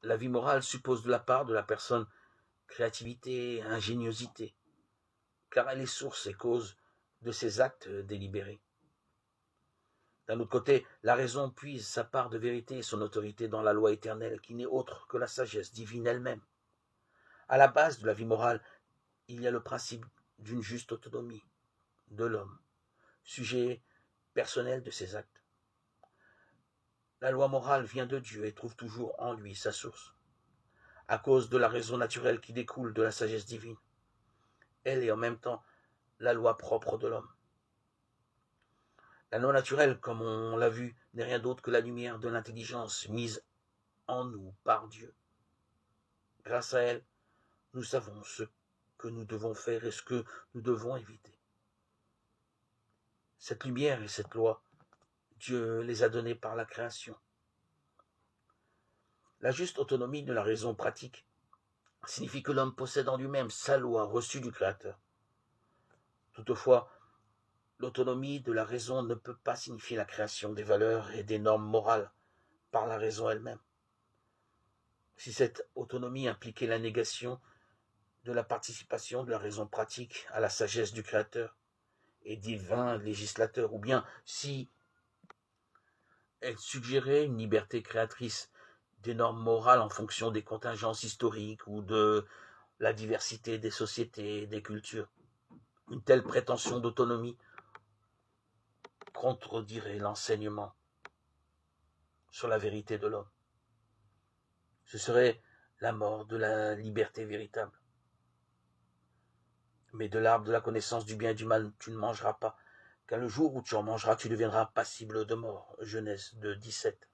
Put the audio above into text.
La vie morale suppose de la part de la personne créativité, ingéniosité, car elle est source et cause de ses actes délibérés. D'un autre côté, la raison puise sa part de vérité et son autorité dans la loi éternelle qui n'est autre que la sagesse divine elle-même. À la base de la vie morale, il y a le principe d'une juste autonomie de l'homme, sujet personnel de ses actes. La loi morale vient de Dieu et trouve toujours en lui sa source, à cause de la raison naturelle qui découle de la sagesse divine. Elle est en même temps la loi propre de l'homme. La loi naturelle, comme on l'a vu, n'est rien d'autre que la lumière de l'intelligence mise en nous par Dieu. Grâce à elle, nous savons ce que nous devons faire et ce que nous devons éviter. Cette lumière et cette loi, Dieu les a données par la création. La juste autonomie de la raison pratique signifie que l'homme possède en lui-même sa loi reçue du Créateur. Toutefois, l'autonomie de la raison ne peut pas signifier la création des valeurs et des normes morales par la raison elle-même. Si cette autonomie impliquait la négation de la participation de la raison pratique à la sagesse du Créateur et divin législateur, ou bien si elle suggérait une liberté créatrice des normes morales en fonction des contingences historiques ou de la diversité des sociétés et des cultures. Une telle prétention d'autonomie contredirait l'enseignement sur la vérité de l'homme. Ce serait la mort de la liberté véritable. Mais de l'arbre de la connaissance du bien et du mal, tu ne mangeras pas, car le jour où tu en mangeras, tu deviendras passible de mort. Genèse 2, 17.